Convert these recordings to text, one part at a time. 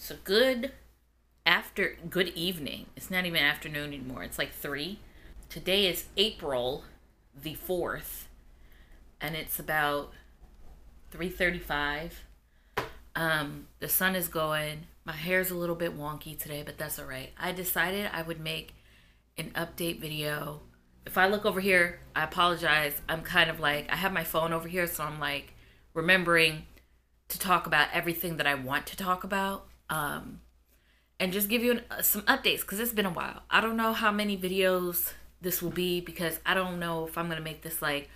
So good evening. It's not even afternoon anymore. It's like 3. Today is April the 4th and it's about 3:35. The sun is going. My hair's a little bit wonky today, but that's all right. I decided I would make an update video. If I look over here, I apologize. I'm kind of like, I have my phone over here, so I'm like remembering to talk about everything that I want to talk about. And just give you some updates because it's been a while. I don't know how many videos this will be because I don't know if I'm going to make this like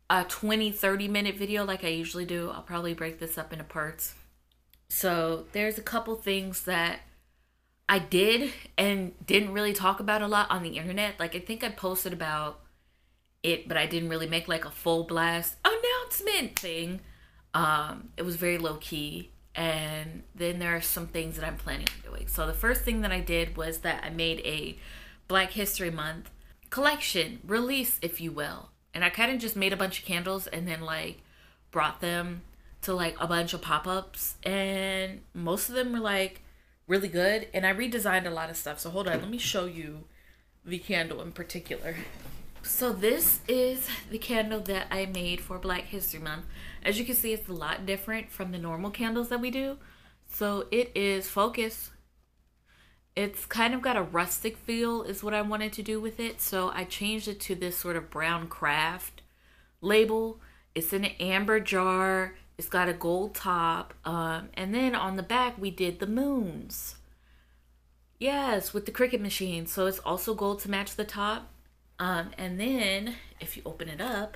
a 20-30 minute video like I usually do. I'll probably break this up into parts. So there's a couple things that I did and didn't really talk about a lot on the internet. Like I think I posted about it, but I didn't really make like a full blast announcement thing. It was very low key. And then there are some things that I'm planning on doing. So the first thing that I did was that I made a Black History Month collection release, if you will. And I kind of just made a bunch of candles and then like brought them to like a bunch of pop-ups. And most of them were like really good. And I redesigned a lot of stuff. So hold on, let me show you the candle in particular. So this is the candle that I made for Black History Month. As you can see, it's a lot different from the normal candles that we do. So it is Focus. It's kind of got a rustic feel is what I wanted to do with it. So I changed it to this sort of brown craft label. It's in an amber jar. It's got a gold top. And then on the back, we did the moons. Yes, with the Cricut machine. So it's also gold to match the top. And then if you open it up,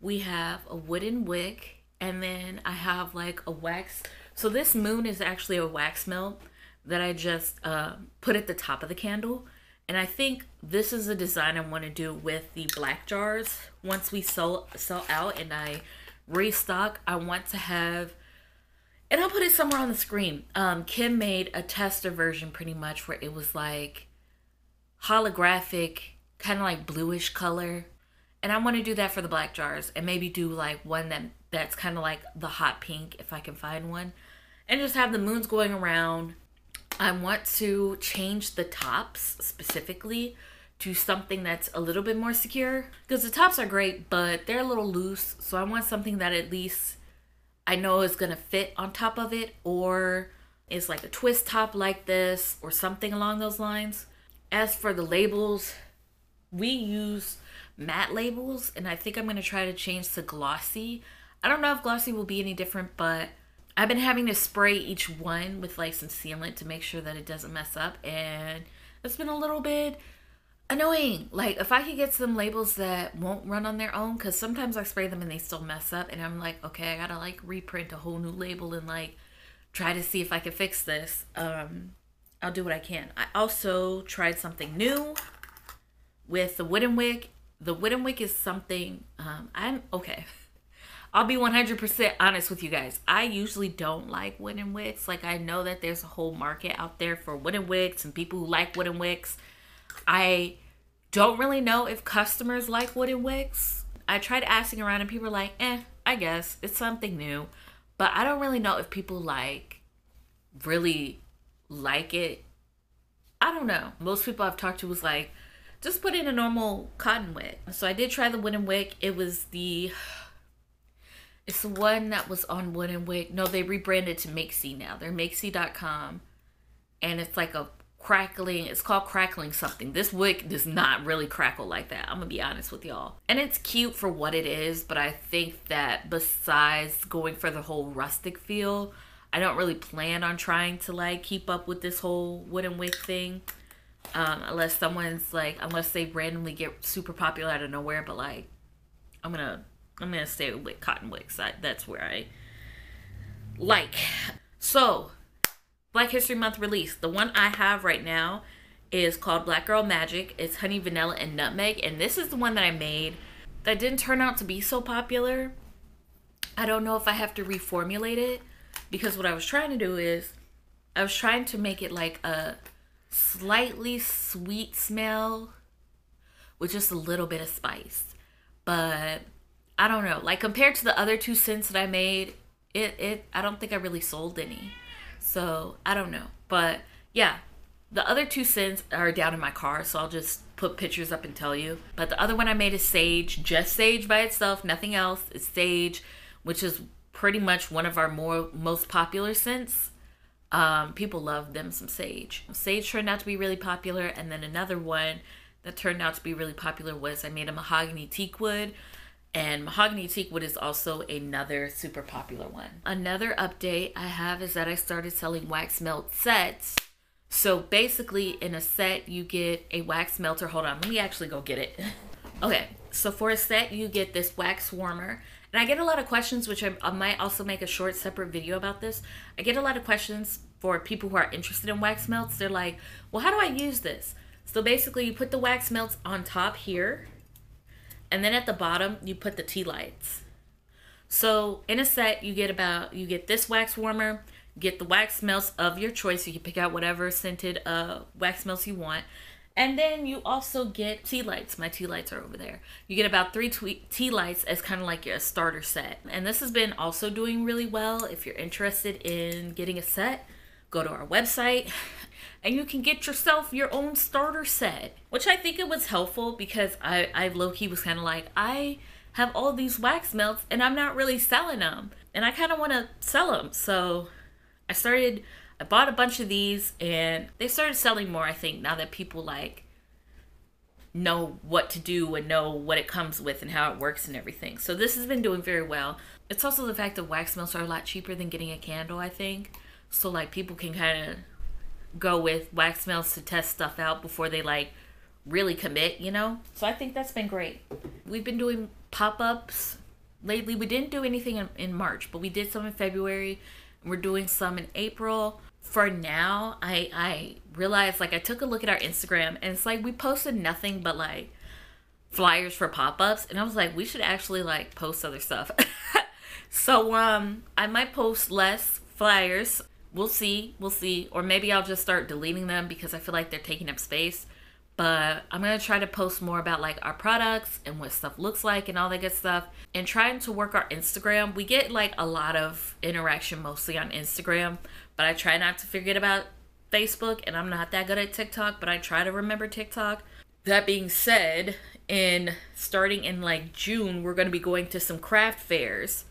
we have a wooden wick, and then I have like a wax. So this moon is actually a wax melt that I just put at the top of the candle. And I think this is a design I want to do with the black jars. Once we sell out and I restock, I want to have, and I'll put it somewhere on the screen. Kim made a tester version pretty much where it was like holographic, kind of like bluish color. And I want to do that for the black jars and maybe do like one that's kind of like the hot pink if I can find one, and just have the moons going around. I want to change the tops specifically to something that's a little bit more secure because the tops are great, but they're a little loose. So I want something that at least I know is going to fit on top of it, or is like a twist top like this or something along those lines. As for the labels, we use matte labels, and I think I'm going to try to change to glossy. I don't know if glossy will be any different, but I've been having to spray each one with like some sealant to make sure that it doesn't mess up, and it's been a little bit annoying. Like if I could get some labels that won't run on their own, because sometimes I spray them and they still mess up, and I'm like, okay, I gotta like reprint a whole new label and like try to see if I can fix this. I'll do what I can. I also tried something new with the wooden wick. The wooden wick is something, I'll be 100% honest with you guys. I usually don't like wooden wicks. Like I know that there's a whole market out there for wooden wicks and people who like wooden wicks. I don't really know if customers like wooden wicks. I tried asking around and people are like, I guess it's something new. But I don't really know if people really like it. I don't know. Most people I've talked to was like, just put in a normal cotton wick. So I did try the wooden wick. It's the one that was on wooden wick. No, they rebranded to Makesy now. They're makesy.com. And it's like it's called crackling something. This wick does not really crackle like that. I'm gonna be honest with y'all. And it's cute for what it is, but I think that besides going for the whole rustic feel, I don't really plan on trying to like keep up with this whole wooden wick thing. Unless they randomly get super popular out of nowhere, but like I'm gonna stay with cotton wicks. That's where I like. So Black History Month release. The one I have right now is called Black Girl Magic. It's honey, vanilla, and nutmeg, and this is the one that I made that didn't turn out to be so popular. I don't know if I have to reformulate it, because what I was trying to do is I was trying to make it like a slightly sweet smell with just a little bit of spice. But I don't know, like compared to the other 2 scents that I made, I don't think I really sold any. So I don't know. But yeah, the other two scents are down in my car, so I'll just put pictures up and tell you. But the other one I made is sage, just sage by itself, nothing else. It's sage, which is pretty much one of our most popular scents. People love them some sage. Sage turned out to be really popular, and then another one that turned out to be really popular was I made a mahogany teak wood. And mahogany teak wood is also another super popular one. Another update I have is that I started selling wax melt sets. So basically in a set you get a wax melter. Hold on, let me actually go get it. Okay, so for a set you get this wax warmer. And I get a lot of questions, which I might also make a short separate video about this. I get a lot of questions for people who are interested in wax melts. They're like, well, how do I use this? So basically you put the wax melts on top here. And then at the bottom, you put the tea lights. So in a set, you get this wax warmer, get the wax melts of your choice. You can pick out whatever scented wax melts you want. And then you also get tea lights. My tea lights are over there. You get about 3 tea lights as kind of like your starter set. And this has been also doing really well. If you're interested in getting a set, go to our website and you can get yourself your own starter set, which I think it was helpful because I low-key was kind of like, I have all these wax melts and I'm not really selling them and I kind of want to sell them. So I bought a bunch of these and they started selling more, I think, now that people like know what to do and know what it comes with and how it works and everything. So this has been doing very well. It's also the fact that wax melts are a lot cheaper than getting a candle, I think. So like people can kind of go with wax melts to test stuff out before they like really commit, you know? So I think that's been great. We've been doing pop-ups lately. We didn't do anything in March, but we did some in February. We're doing some in April. For now, I realized, like, I took a look at our Instagram and it's like we posted nothing but like flyers for pop-ups, and I was like, we should actually like post other stuff. So I might post less flyers. We'll see. Or maybe I'll just start deleting them because I feel like they're taking up space. But I'm going to try to post more about like our products and what stuff looks like and all that good stuff. And trying to work our Instagram. We get like a lot of interaction mostly on Instagram. But I try not to forget about Facebook. And I'm not that good at TikTok. But I try to remember TikTok. That being said, starting in like June, we're going to be going to some craft fairs.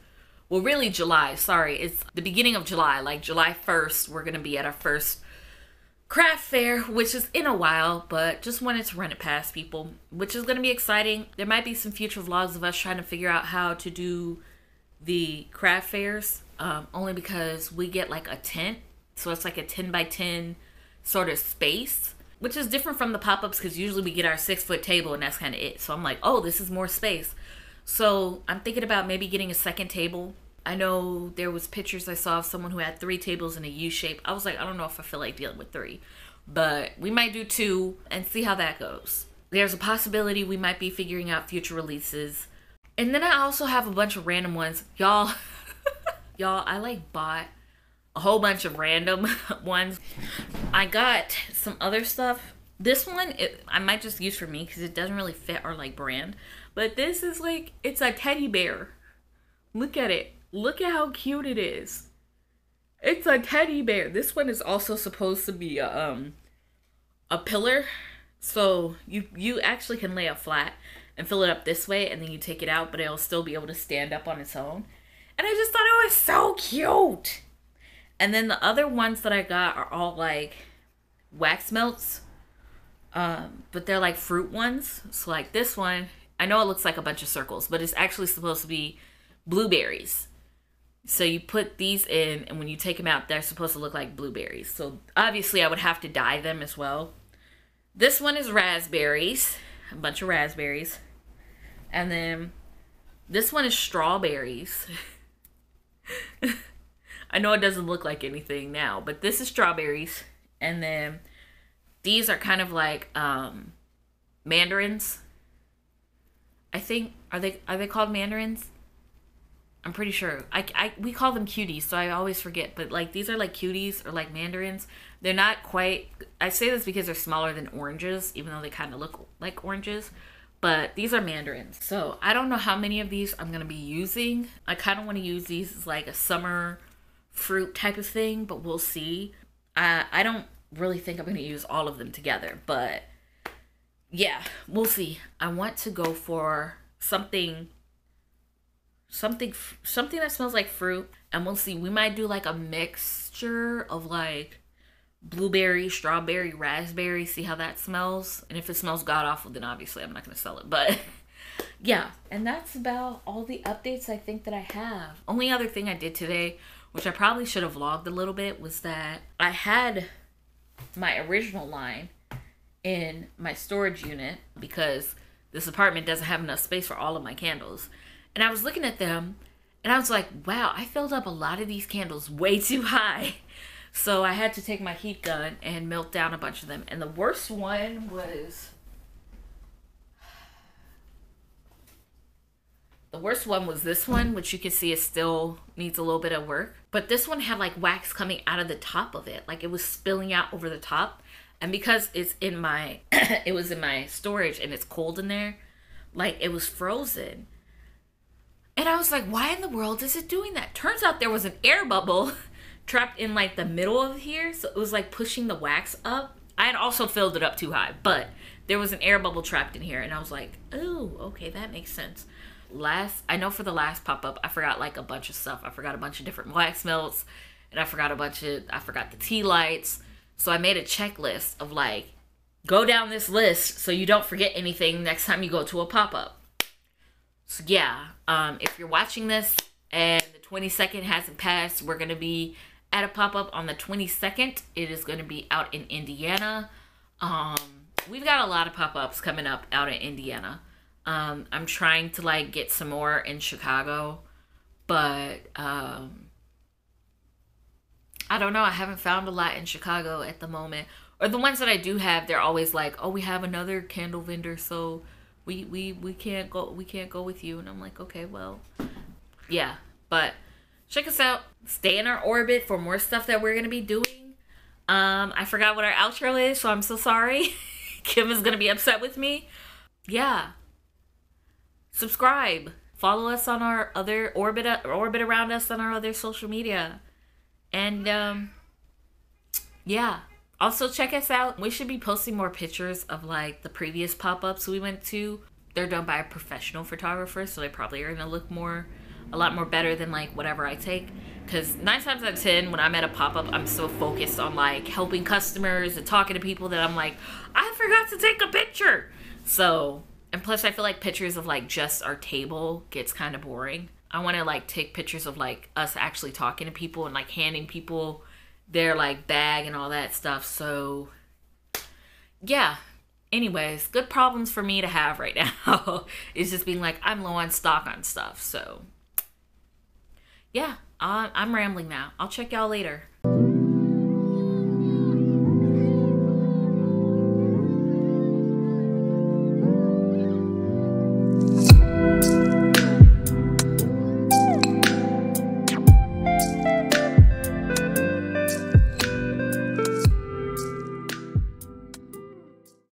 Well, really July, sorry. It's the beginning of July, like July 1st, we're going to be at our first craft fair, which is in a while, but just wanted to run it past people, which is going to be exciting. There might be some future vlogs of us trying to figure out how to do the craft fairs, only because we get like a tent. So it's like a 10 by 10 sort of space, which is different from the pop-ups because usually we get our 6-foot table and that's kind of it. So I'm like, oh, this is more space. So I'm thinking about maybe getting a second table. I know there was pictures I saw of someone who had 3 tables in a U shape. I was like, I don't know if I feel like dealing with 3, but we might do 2 and see how that goes. There's a possibility we might be figuring out future releases. And then I also have a bunch of random ones. Y'all, I like bought a whole bunch of random ones. I got some other stuff. This one, I might just use for me because it doesn't really fit our like brand. But this is like, it's a teddy bear. Look at it. Look at how cute it is. It's a teddy bear. This one is also supposed to be a pillar. So you actually can lay it flat and fill it up this way and then you take it out, but it'll still be able to stand up on its own. And I just thought it was so cute. And then the other ones that I got are all like wax melts. But they're like fruit ones. So like this one, I know it looks like a bunch of circles, but it's actually supposed to be blueberries. So you put these in, and when you take them out, they're supposed to look like blueberries. So obviously I would have to dye them as well. This one is raspberries, a bunch of raspberries. And then this one is strawberries. I know it doesn't look like anything now, but this is strawberries. And then these are kind of like mandarins. I think, are they called mandarins? I'm pretty sure. We call them cuties, so I always forget. But like these are like cuties or like mandarins. They're not quite, I say this because they're smaller than oranges, even though they kind of look like oranges. But these are mandarins. So I don't know how many of these I'm going to be using. I kind of want to use these as like a summer fruit type of thing, but we'll see. I don't really think I'm going to use all of them together, but yeah, we'll see. I want to go for something that smells like fruit, and we'll see. We might do like a mixture of like blueberry, strawberry, raspberry, see how that smells. And if it smells god awful, then obviously I'm not going to sell it. But yeah, and that's about all the updates I think that I have. Only other thing I did today, which I probably should have vlogged a little bit, was that I had my original line in my storage unit because this apartment doesn't have enough space for all of my candles. And I was looking at them and I was like, wow, I filled up a lot of these candles way too high. So I had to take my heat gun and melt down a bunch of them. And the worst one was... this one, which you can see it still needs a little bit of work. But this one had like wax coming out of the top of it. Like it was spilling out over the top. And because it's in my, it was in my storage and it's cold in there, like it was frozen. And I was like, why in the world is it doing that? Turns out there was an air bubble trapped in like the middle of here. So it was like pushing the wax up. I had also filled it up too high, but there was an air bubble trapped in here. And I was like, oh, okay, that makes sense. I know for the last pop-up, I forgot like a bunch of stuff. I forgot a bunch of different wax melts, and I forgot the tea lights. So I made a checklist of like, go down this list so you don't forget anything next time you go to a pop-up. So yeah, if you're watching this and the 22nd hasn't passed, we're going to be at a pop-up on the 22nd. It is going to be out in Indiana. We've got a lot of pop-ups coming up out in Indiana. I'm trying to like get some more in Chicago, but I don't know. I haven't found a lot in Chicago at the moment. Or the ones that I do have, they're always like, oh, we have another candle vendor, so we can't go with you. And I'm like, okay, well, yeah. But check us out. Stay in our orbit for more stuff that we're gonna be doing. I forgot what our outro is, so I'm so sorry. Kim is gonna be upset with me. Yeah. Subscribe. Follow us on our other orbit around us on our other social media. And yeah. Also check us out. We should be posting more pictures of like the previous pop-ups we went to. They're done by a professional photographer, so they probably are gonna look a lot more better than like whatever I take. Because 9 times out of 10, when I'm at a pop-up, I'm so focused on like helping customers and talking to people that I'm like, I forgot to take a picture. So, and plus I feel like pictures of like just our table gets kind of boring. I want to like take pictures of like us actually talking to people and like handing people their like bag and all that stuff. So yeah, anyways, good problems for me to have right now. It's just being like, I'm low on stock on stuff. So yeah, I'm rambling now. I'll check y'all later.